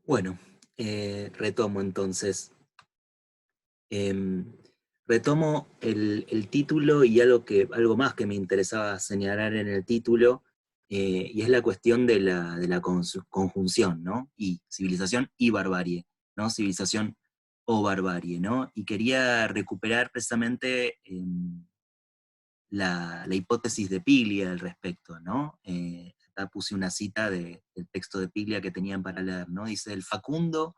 Bueno, retomo entonces. Em, Retomo el título y algo más que me interesaba señalar en el título, y es la cuestión de la conjunción, ¿no? Y civilización y barbarie, ¿no? Civilización o barbarie, ¿no? Y quería recuperar precisamente la hipótesis de Piglia al respecto, ¿no? Acá puse una cita del texto de Piglia que tenían para leer, ¿no? Dice: el Facundo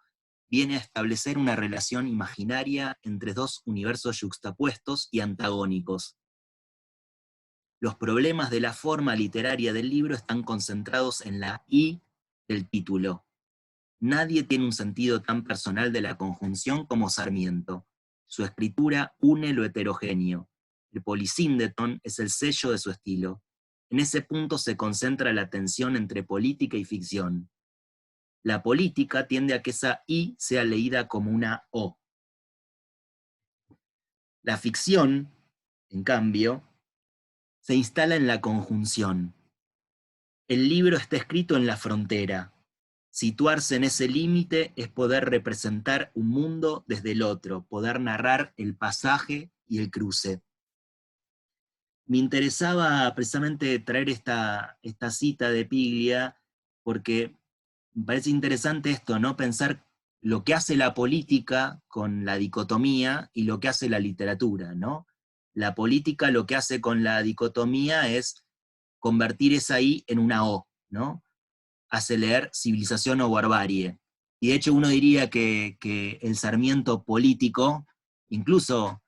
viene a establecer una relación imaginaria entre dos universos yuxtapuestos y antagónicos. Los problemas de la forma literaria del libro están concentrados en la I del título. Nadie tiene un sentido tan personal de la conjunción como Sarmiento. Su escritura une lo heterogéneo. El Polisíndeton es el sello de su estilo. En ese punto se concentra la tensión entre política y ficción. La política tiende a que esa I sea leída como una O. La ficción, en cambio, se instala en la conjunción. El libro está escrito en la frontera. Situarse en ese límite es poder representar un mundo desde el otro, poder narrar el pasaje y el cruce. Me interesaba precisamente traer esta cita de Piglia porque me parece interesante esto, ¿no? Pensar lo que hace la política con la dicotomía y lo que hace la literatura, ¿no? La política lo que hace con la dicotomía es convertir esa I en una O, ¿no? Hace leer civilización o barbarie. Y de hecho uno diría que el Sarmiento político incluso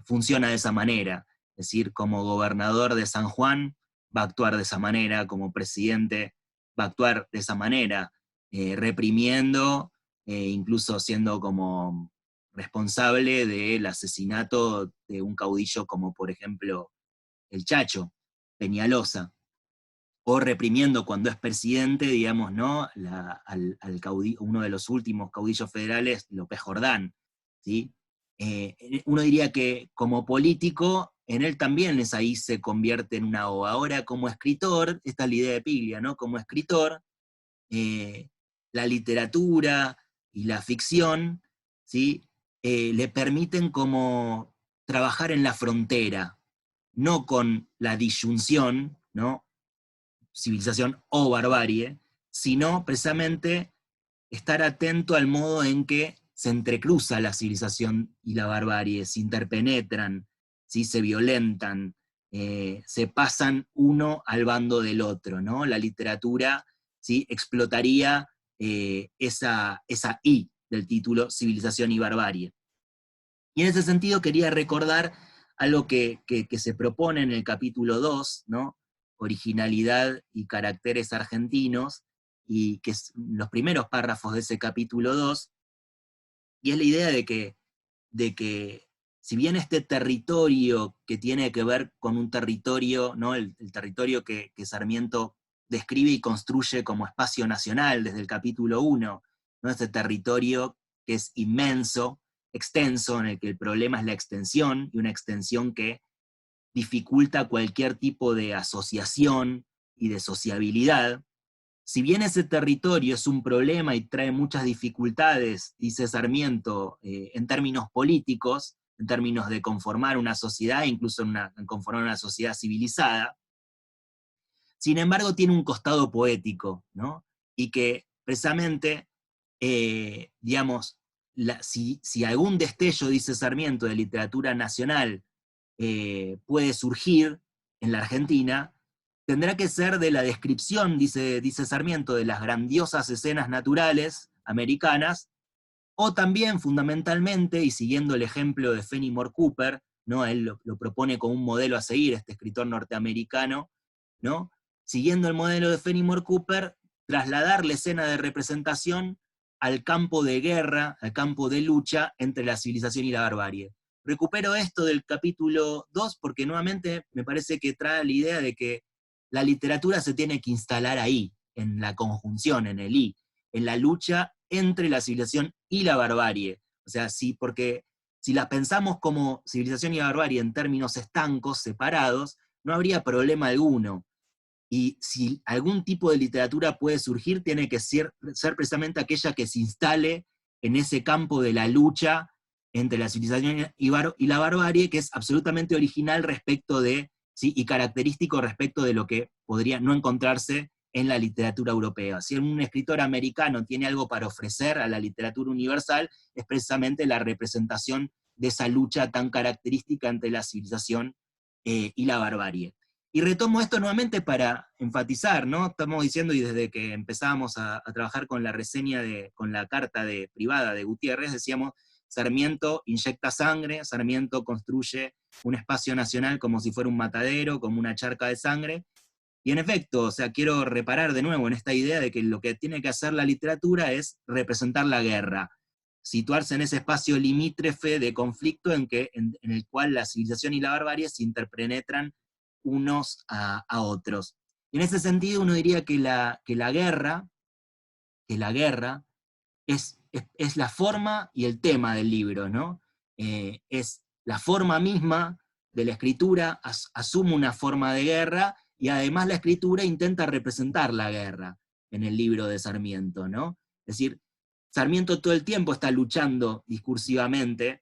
funciona de esa manera. Es decir, como gobernador de San Juan va a actuar de esa manera, como presidente va a actuar de esa manera, reprimiendo, incluso siendo como responsable del asesinato de un caudillo como por ejemplo el Chacho, Peñalosa, o reprimiendo cuando es presidente, digamos, ¿no? Al uno de los últimos caudillos federales, López Jordán, ¿sí? Uno diría que como político, en él también es ahí se convierte en una O. Ahora como escritor, esta es la idea de Piglia, ¿no? Como escritor, eh, la literatura y la ficción, ¿sí? Le permiten como trabajar en la frontera, no con la disyunción, ¿no? Civilización o barbarie, sino precisamente estar atento al modo en que se entrecruza la civilización y la barbarie, se interpenetran, ¿sí? Se violentan, se pasan uno al bando del otro, ¿no? La literatura, ¿sí? Explotaría esa I del título, civilización y barbarie. Y en ese sentido quería recordar algo que se propone en el capítulo 2, ¿no? Originalidad y caracteres argentinos, y que es los primeros párrafos de ese capítulo 2, y es la idea de que si bien este territorio que tiene que ver con un territorio, ¿no? El territorio que Sarmiento describe y construye como espacio nacional desde el capítulo 1, ¿no? Este territorio que es inmenso, extenso, en el que el problema es la extensión, y una extensión que dificulta cualquier tipo de asociación y de sociabilidad. Si bien ese territorio es un problema y trae muchas dificultades, dice Sarmiento, en términos políticos, en términos de conformar una sociedad, incluso en conformar una sociedad civilizada, sin embargo tiene un costado poético, ¿no? Y que precisamente, digamos, si algún destello, dice Sarmiento, de literatura nacional puede surgir en la Argentina, tendrá que ser de la descripción, dice Sarmiento, de las grandiosas escenas naturales americanas, o también fundamentalmente, y siguiendo el ejemplo de Fenimore Cooper, ¿no? Él lo propone como un modelo a seguir, este escritor norteamericano, ¿no? Siguiendo el modelo de Fenimore Cooper, trasladar la escena de representación al campo de guerra, al campo de lucha entre la civilización y la barbarie. Recupero esto del capítulo 2 porque nuevamente me parece que trae la idea de que la literatura se tiene que instalar ahí, en la conjunción, en el I, en la lucha entre la civilización y la barbarie. O sea, sí, porque si las pensamos como civilización y barbarie en términos estancos, separados, no habría problema alguno. y si algún tipo de literatura puede surgir, tiene que ser precisamente aquella que se instale en ese campo de la lucha entre la civilización y la barbarie, que es absolutamente original respecto de, ¿sí?, y característico respecto de lo que podría no encontrarse en la literatura europea. Si un escritor americano tiene algo para ofrecer a la literatura universal, es precisamente la representación de esa lucha tan característica entre la civilización y la barbarie. Y retomo esto nuevamente para enfatizar, ¿no? Estamos diciendo, y desde que empezábamos a trabajar con la reseña, con la carta privada de Gutiérrez, decíamos, Sarmiento inyecta sangre, Sarmiento construye un espacio nacional como si fuera un matadero, como una charca de sangre, y en efecto, o sea, quiero reparar de nuevo en esta idea de que lo que tiene que hacer la literatura es representar la guerra, situarse en ese espacio limítrofe de conflicto en el cual la civilización y la barbarie se interpenetran unos a otros. Y en ese sentido uno diría que la guerra es la forma y el tema del libro, ¿no? Es la forma misma de la escritura, asume una forma de guerra, y además la escritura intenta representar la guerra en el libro de Sarmiento, ¿no? Es decir, Sarmiento todo el tiempo está luchando discursivamente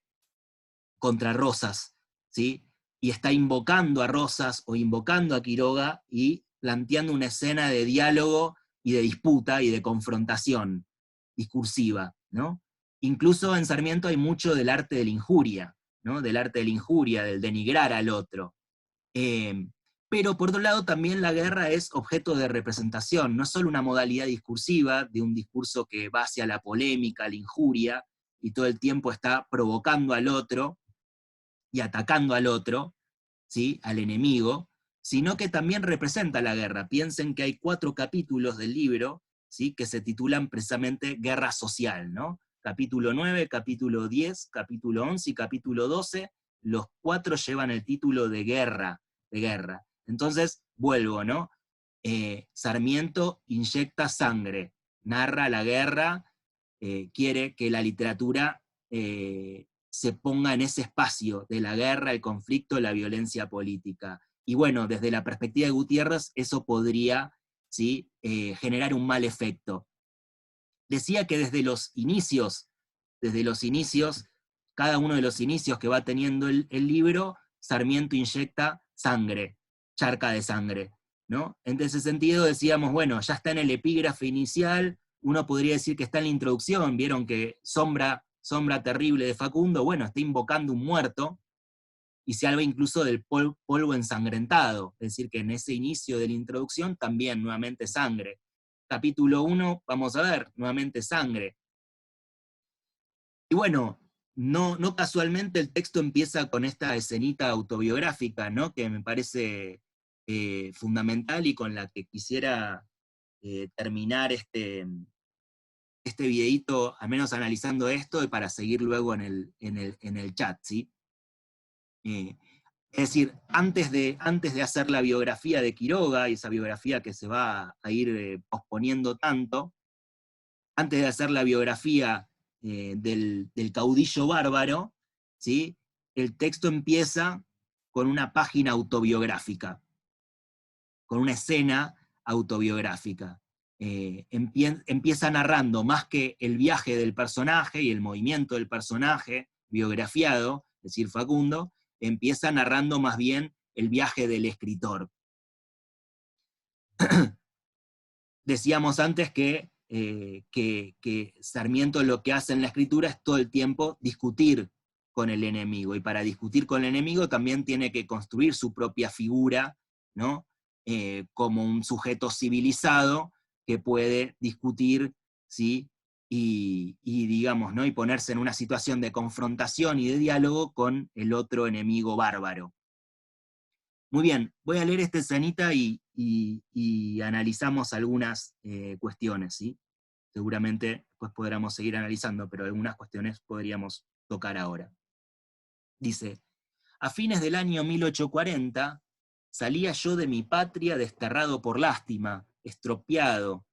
contra Rosas, ¿sí? Y está invocando a Rosas o invocando a Quiroga y planteando una escena de diálogo y de disputa y de confrontación discursiva, ¿no? Incluso en Sarmiento hay mucho del arte de la injuria, ¿no? Del arte de la injuria, del denigrar al otro. Pero por otro lado también la guerra es objeto de representación, no es solo una modalidad discursiva de un discurso que va hacia la polémica, la injuria, y todo el tiempo está provocando al otro y atacando al otro, ¿sí?, al enemigo, sino que también representa la guerra. Piensen que hay 4 capítulos del libro, ¿sí?, que se titulan precisamente Guerra Social, ¿no? Capítulo 9, capítulo 10, capítulo 11 y capítulo 12, los 4 llevan el título de guerra, de guerra. Entonces, vuelvo, ¿no? Sarmiento inyecta sangre, narra la guerra, quiere que la literatura se ponga en ese espacio de la guerra, el conflicto, la violencia política. Y bueno, desde la perspectiva de Gutiérrez, eso podría, ¿sí?, generar un mal efecto. Decía que desde los inicios, cada uno de los inicios que va teniendo el libro, Sarmiento inyecta sangre, charca de sangre, ¿no? En ese sentido decíamos, bueno, ya está en el epígrafe inicial, uno podría decir que está en la introducción, vieron que sombra terrible de Facundo, bueno, está invocando un muerto, y se habla incluso del polvo ensangrentado, es decir, que en ese inicio de la introducción también nuevamente sangre. Capítulo 1, vamos a ver, nuevamente sangre. Y bueno, no casualmente el texto empieza con esta escenita autobiográfica, ¿no?, que me parece fundamental y con la que quisiera terminar este videíto, al menos analizando esto, y para seguir luego en el chat, ¿sí? Es decir, antes de hacer la biografía de Quiroga, y esa biografía que se va a ir posponiendo tanto, antes de hacer la biografía del caudillo bárbaro, ¿sí?, el texto empieza con una página autobiográfica, con una escena autobiográfica. Empieza narrando más que el viaje del personaje y el movimiento del personaje biografiado, es decir, Facundo, empieza narrando más bien el viaje del escritor. Decíamos antes que Sarmiento lo que hace en la escritura es todo el tiempo discutir con el enemigo, y para discutir con el enemigo también tiene que construir su propia figura, ¿no? Como un sujeto civilizado que puede discutir, ¿sí?, y digamos, ¿no?, y ponerse en una situación de confrontación y de diálogo con el otro enemigo bárbaro. Muy bien, voy a leer esta escenita y analizamos algunas cuestiones, ¿sí? Seguramente pues podremos seguir analizando, pero algunas cuestiones podríamos tocar ahora. Dice: a fines del año 1840, salía yo de mi patria desterrado por lástima, estropeado,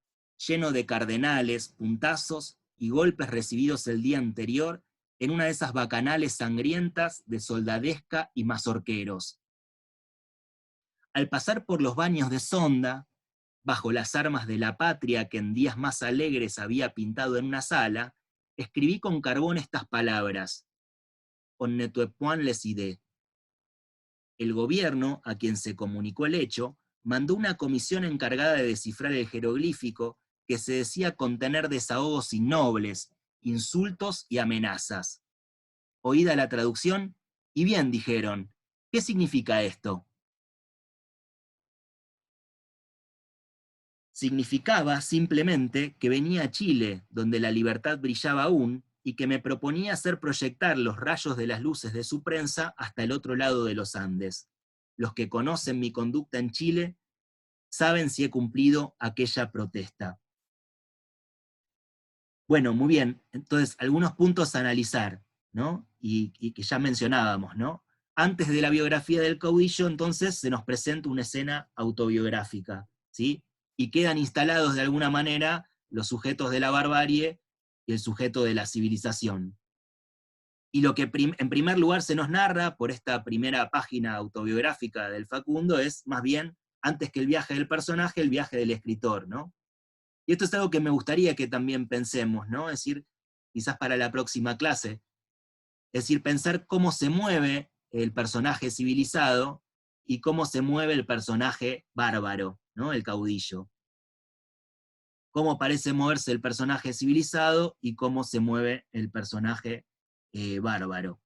lleno de cardenales, puntazos y golpes recibidos el día anterior en una de esas bacanales sangrientas de soldadesca y mazorqueros. Al pasar por los baños de Sonda, bajo las armas de la patria que en días más alegres había pintado en una sala, escribí con carbón estas palabras: on ne peut point les idées. El gobierno, a quien se comunicó el hecho, mandó una comisión encargada de descifrar el jeroglífico que se decía contener desahogos innobles, insultos y amenazas. Oída la traducción, y bien, dijeron, ¿qué significa esto? Significaba simplemente que venía a Chile, donde la libertad brillaba aún, y que me proponía hacer proyectar los rayos de las luces de su prensa hasta el otro lado de los Andes. Los que conocen mi conducta en Chile saben si he cumplido aquella protesta. Bueno, muy bien, entonces algunos puntos a analizar, ¿no? Y que ya mencionábamos, ¿no? Antes de la biografía del caudillo, entonces se nos presenta una escena autobiográfica, ¿sí? Y quedan instalados de alguna manera los sujetos de la barbarie y el sujeto de la civilización. Y lo que en primer lugar se nos narra por esta primera página autobiográfica del Facundo es más bien, antes que el viaje del personaje, el viaje del escritor, ¿no? Y esto es algo que me gustaría que también pensemos, ¿no? Es decir, quizás para la próxima clase, es decir, pensar cómo se mueve el personaje civilizado y cómo se mueve el personaje bárbaro, ¿no? El caudillo. Cómo parece moverse el personaje civilizado y cómo se mueve el personaje bárbaro.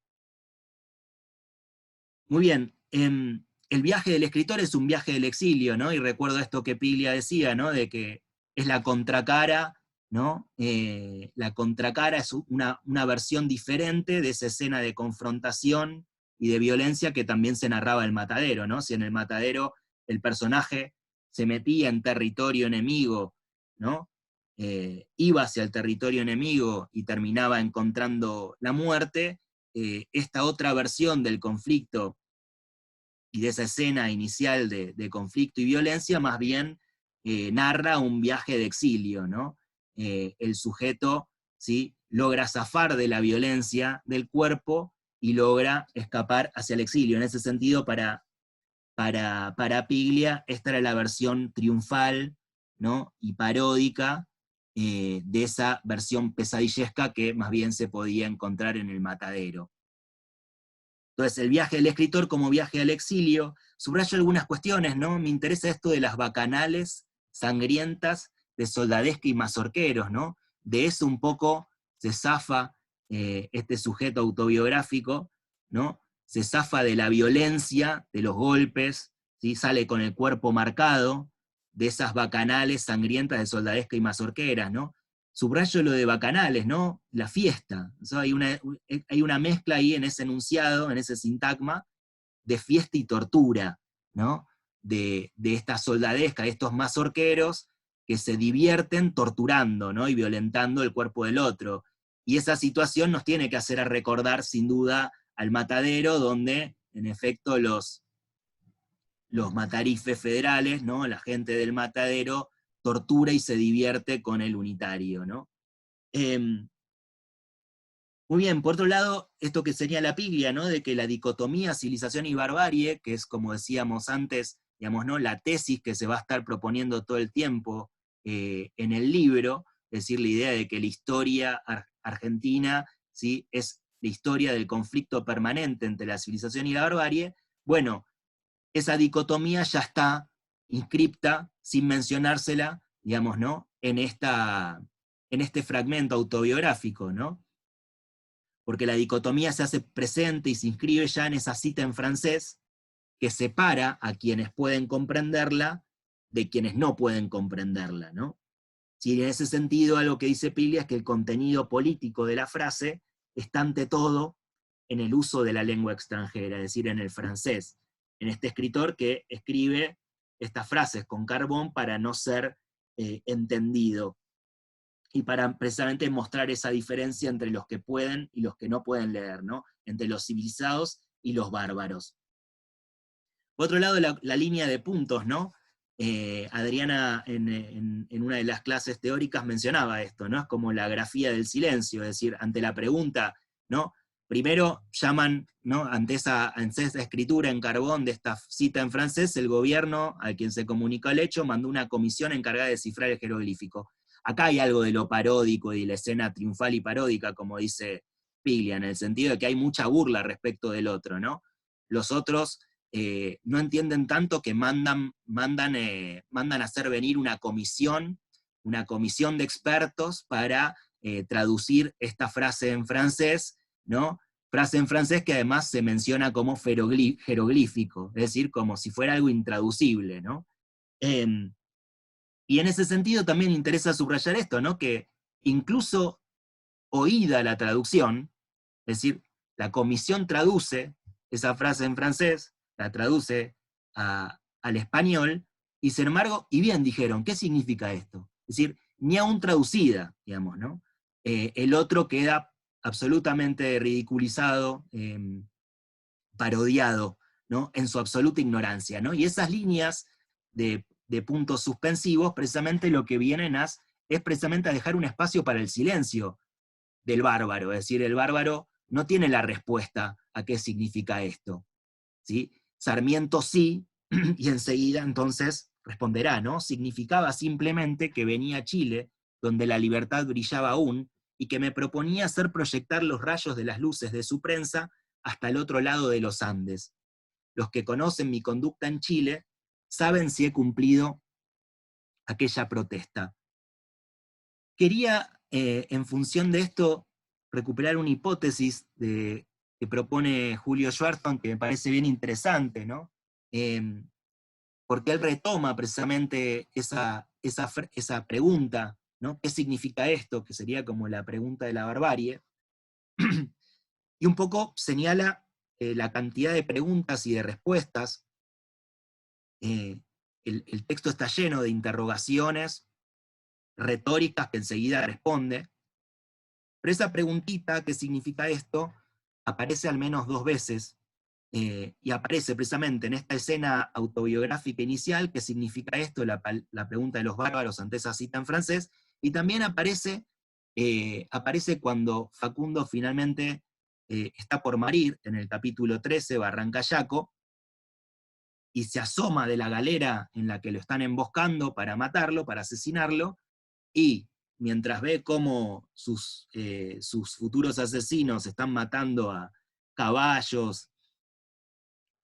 Muy bien, el viaje del escritor es un viaje del exilio, ¿no? Y recuerdo esto que Piglia decía, ¿no? De que es la contracara, ¿no? La contracara es una versión diferente de esa escena de confrontación y de violencia que también se narraba en el Matadero, ¿no? Si en el Matadero el personaje se metía en territorio enemigo, ¿no? Iba hacia el territorio enemigo y terminaba encontrando la muerte. Esta otra versión del conflicto y de esa escena inicial de conflicto y violencia, más bien narra un viaje de exilio, ¿no? El sujeto, ¿sí?, logra zafar de la violencia del cuerpo y logra escapar hacia el exilio. En ese sentido, para Piglia, esta era la versión triunfal, ¿no?, y paródica de esa versión pesadillesca que más bien se podía encontrar en el Matadero. Entonces, el viaje del escritor como viaje al exilio, subrayo algunas cuestiones, ¿no? Me interesa esto de las bacanales sangrientas de soldadesca y mazorqueros, ¿no? De eso un poco se zafa este sujeto autobiográfico, ¿no? Se zafa de la violencia, de los golpes, ¿sí? Sale con el cuerpo marcado de esas bacanales sangrientas de soldadesca y mazorqueras, ¿no? Subrayo lo de bacanales, ¿no? La fiesta. O sea, hay una mezcla ahí en ese enunciado, en ese sintagma, de fiesta y tortura, ¿no? De esta soldadesca, de estos mazorqueros que se divierten torturando, ¿no? Y violentando el cuerpo del otro. Y esa situación nos tiene que hacer a recordar, sin duda, al Matadero, donde, en efecto, los matarifes federales, ¿no? La gente del Matadero tortura y se divierte con el unitario, ¿no? Muy bien, por otro lado, esto que señala Piglia, ¿no? De que la dicotomía civilización y barbarie, que es como decíamos antes, digamos, ¿no?, la tesis que se va a estar proponiendo todo el tiempo en el libro, es decir, la idea de que la historia argentina, ¿sí?, es la historia del conflicto permanente entre la civilización y la barbarie. Bueno, esa dicotomía ya está inscripta, sin mencionársela, digamos, ¿no?, en este fragmento autobiográfico, ¿no? Porque la dicotomía se hace presente y se inscribe ya en esa cita en francés que separa a quienes pueden comprenderla de quienes no pueden comprenderla, ¿no? Si en ese sentido algo que dice Piglia es que el contenido político de la frase está ante todo en el uso de la lengua extranjera, es decir, en el francés, en este escritor que escribe estas frases con carbón para no ser entendido, y para precisamente mostrar esa diferencia entre los que pueden y los que no pueden leer, ¿no? Entre los civilizados y los bárbaros. Por otro lado, la línea de puntos, ¿no? Adriana en una de las clases teóricas mencionaba esto, ¿no? Es como la grafía del silencio, es decir, ante la pregunta, ¿no?, primero llaman, ¿no? ante esa escritura en carbón de esta cita en francés, el gobierno al quien se comunicó el hecho mandó una comisión encargada de descifrar el jeroglífico. Acá hay algo de lo paródico y de la escena triunfal y paródica, como dice Piglia, en el sentido de que hay mucha burla respecto del otro, ¿no? Los otros no entienden tanto que mandan a hacer venir una comisión de expertos para traducir esta frase en francés, ¿no? Frase en francés que además se menciona como jeroglífico, es decir, como si fuera algo intraducible, ¿no? Y en ese sentido también interesa subrayar esto, ¿no? Que incluso oída la traducción, es decir, la comisión traduce esa frase en francés, la traduce al español, y sin embargo, y bien dijeron, ¿qué significa esto? Es decir, ni aún traducida, digamos, ¿no? El otro queda absolutamente ridiculizado, parodiado, ¿no? En su absoluta ignorancia, ¿no? Y esas líneas de puntos suspensivos, precisamente lo que vienen es precisamente a dejar un espacio para el silencio del bárbaro, es decir, el bárbaro no tiene la respuesta a qué significa esto, ¿sí? Sarmiento sí, y enseguida entonces responderá, ¿no? Significaba simplemente que venía a Chile, donde la libertad brillaba aún, y que me proponía hacer proyectar los rayos de las luces de su prensa hasta el otro lado de los Andes. Los que conocen mi conducta en Chile saben si he cumplido aquella protesta. Quería, en función de esto, recuperar una hipótesis que propone Julio Schwartzman, que me parece bien interesante, ¿no? Porque él retoma precisamente esa pregunta, ¿no? ¿Qué significa esto? Que sería como la pregunta de la barbarie. Y un poco señala la cantidad de preguntas y de respuestas. El texto está lleno de interrogaciones retóricas que enseguida responde. Pero esa preguntita, ¿qué significa esto?, aparece al menos 2 veces, y aparece precisamente en esta escena autobiográfica inicial, ¿qué significa esto?, la pregunta de los bárbaros ante esa cita en francés, y también aparece cuando Facundo finalmente está por morir, en el capítulo 13, Barrancayaco, y se asoma de la galera en la que lo están emboscando para matarlo, para asesinarlo, y mientras ve cómo sus futuros asesinos están matando a caballos,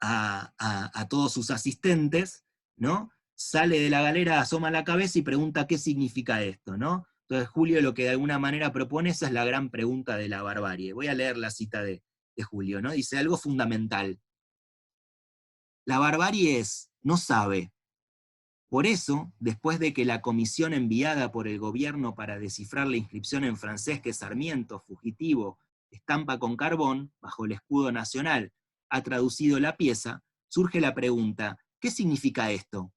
a todos sus asistentes, ¿no? Sale de la galera, asoma la cabeza y pregunta qué significa esto, ¿no? Entonces Julio lo que de alguna manera propone, esa es la gran pregunta de la barbarie. Voy a leer la cita de Julio, ¿no? Dice algo fundamental. La barbarie no sabe. Por eso, después de que la comisión enviada por el gobierno para descifrar la inscripción en francés que Sarmiento, fugitivo, estampa con carbón, bajo el escudo nacional, ha traducido la pieza, surge la pregunta, ¿qué significa esto?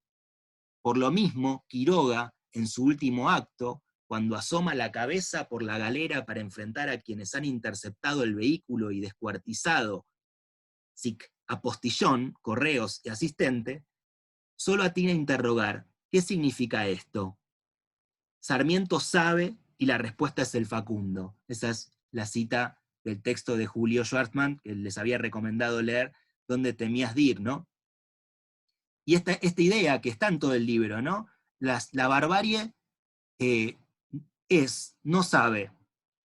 Por lo mismo, Quiroga, en su último acto, cuando asoma la cabeza por la galera para enfrentar a quienes han interceptado el vehículo y descuartizado, sic apostillón, correos y asistente, solo atina a interrogar, ¿qué significa esto? Sarmiento sabe y la respuesta es el Facundo. Esa es la cita del texto de Julio Schwartzman, que les había recomendado leer, donde temías dir, ¿no? Y esta idea que está en todo el libro, ¿no? La barbarie no sabe,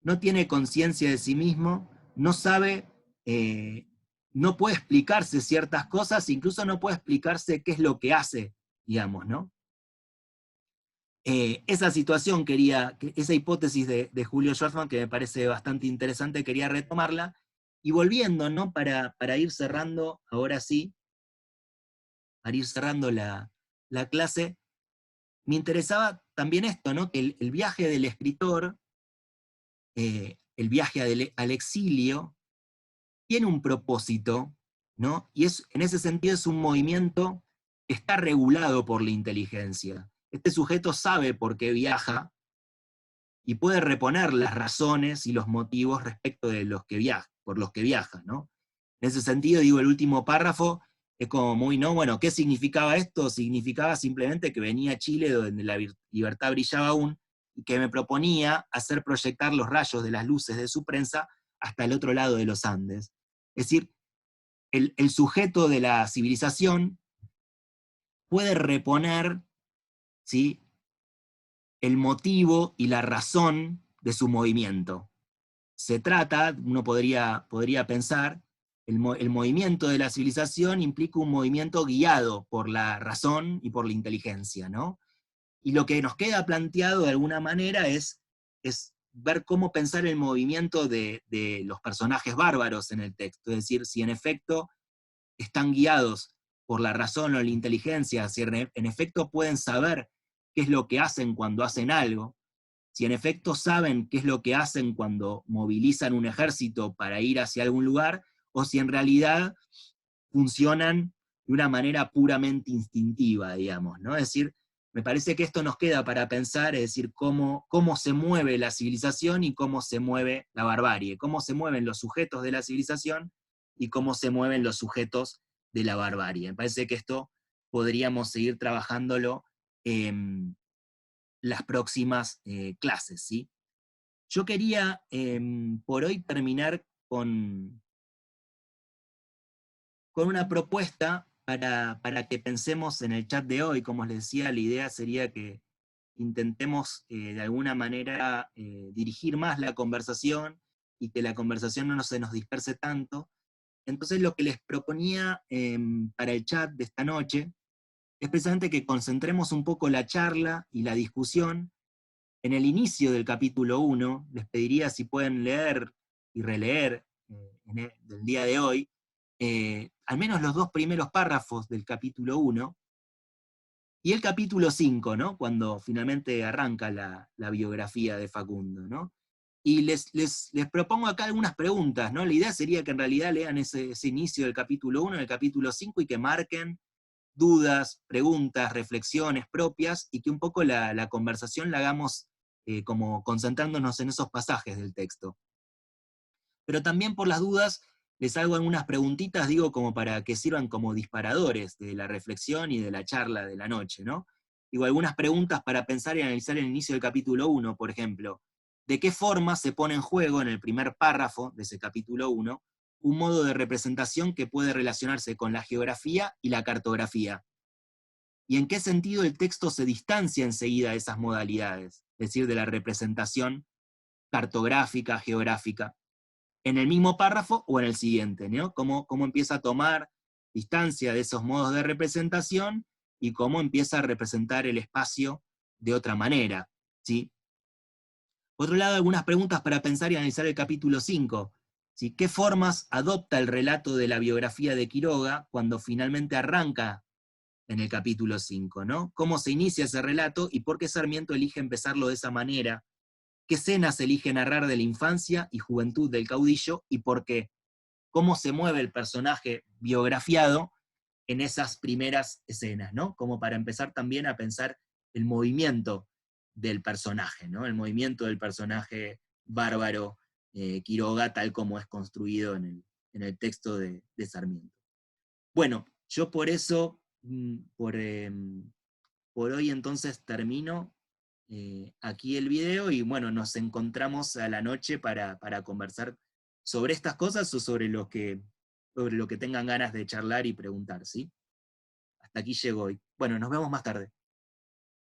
no tiene conciencia de sí mismo, no sabe, no puede explicarse ciertas cosas, incluso no puede explicarse qué es lo que hace, digamos, ¿no? Esa situación esa hipótesis de Julio Schwartzman, que me parece bastante interesante, quería retomarla, y volviendo, ¿no? Para ir cerrando, ahora sí, para ir cerrando la clase, me interesaba también esto, ¿no? Que el viaje del escritor, el viaje al exilio, tiene un propósito, ¿no? Y en ese sentido es un movimiento que está regulado por la inteligencia. Este sujeto sabe por qué viaja y puede reponer las razones y los motivos respecto de por los que viaja, ¿no? En ese sentido, digo, el último párrafo es como muy, ¿no? Bueno, ¿qué significaba esto? Significaba simplemente que venía a Chile donde la libertad brillaba aún, y que me proponía hacer proyectar los rayos de las luces de su prensa hasta el otro lado de los Andes. Es decir, el sujeto de la civilización puede reponer, ¿sí?, el motivo y la razón de su movimiento. Se trata, uno podría pensar, el movimiento de la civilización implica un movimiento guiado por la razón y por la inteligencia, ¿no? Y lo que nos queda planteado de alguna manera es ver cómo pensar el movimiento de los personajes bárbaros en el texto, es decir, si en efecto están guiados por la razón o la inteligencia, si en efecto pueden saber qué es lo que hacen cuando hacen algo, si en efecto saben qué es lo que hacen cuando movilizan un ejército para ir hacia algún lugar, o si en realidad funcionan de una manera puramente instintiva, digamos, ¿no? Es decir, me parece que esto nos queda para pensar, es decir, cómo se mueve la civilización y cómo se mueve la barbarie, cómo se mueven los sujetos de la civilización y cómo se mueven los sujetos de la barbarie. Me parece que esto podríamos seguir trabajándolo en las próximas clases, ¿sí? Yo quería por hoy terminar con una propuesta para que pensemos en el chat de hoy. Como les decía, la idea sería que intentemos de alguna manera dirigir más la conversación y que la conversación no se nos disperse tanto. Entonces lo que les proponía para el chat de esta noche es precisamente que concentremos un poco la charla y la discusión en el inicio del capítulo 1. Les pediría si pueden leer y releer del día de hoy, al menos los 2 primeros párrafos del capítulo 1, y el capítulo 5, ¿no?, cuando finalmente arranca la biografía de Facundo, ¿no? Y les propongo acá algunas preguntas, ¿no? La idea sería que en realidad lean ese inicio del capítulo 1, del capítulo 5, y que marquen dudas, preguntas, reflexiones propias, y que un poco la conversación la hagamos como concentrándonos en esos pasajes del texto. Pero también por las dudas les hago algunas preguntitas, digo, como para que sirvan como disparadores de la reflexión y de la charla de la noche, ¿no? Digo, algunas preguntas para pensar y analizar el inicio del capítulo 1, por ejemplo. ¿De qué forma se pone en juego en el primer párrafo de ese capítulo 1 un modo de representación que puede relacionarse con la geografía y la cartografía? ¿Y en qué sentido el texto se distancia enseguida de esas modalidades, es decir, de la representación cartográfica, geográfica, en el mismo párrafo o en el siguiente, ¿no? ¿Cómo empieza a tomar distancia de esos modos de representación y cómo empieza a representar el espacio de otra manera, ¿sí? Por otro lado, algunas preguntas para pensar y analizar el capítulo 5. ¿Sí? ¿Qué formas adopta el relato de la biografía de Quiroga cuando finalmente arranca en el capítulo 5, ¿no? ¿Cómo se inicia ese relato y por qué Sarmiento elige empezarlo de esa manera? ¿Qué escenas elige narrar de la infancia y juventud del caudillo y por qué? ¿Cómo se mueve el personaje biografiado en esas primeras escenas, ¿no? Como para empezar también a pensar el movimiento del personaje, ¿no? El movimiento del personaje bárbaro Quiroga, tal como es construido en el texto de Sarmiento. Bueno, yo por eso, por hoy entonces termino aquí el video y bueno, nos encontramos a la noche para conversar sobre estas cosas o sobre lo que tengan ganas de charlar y preguntar, ¿sí? Hasta aquí llego hoy. Bueno, nos vemos más tarde.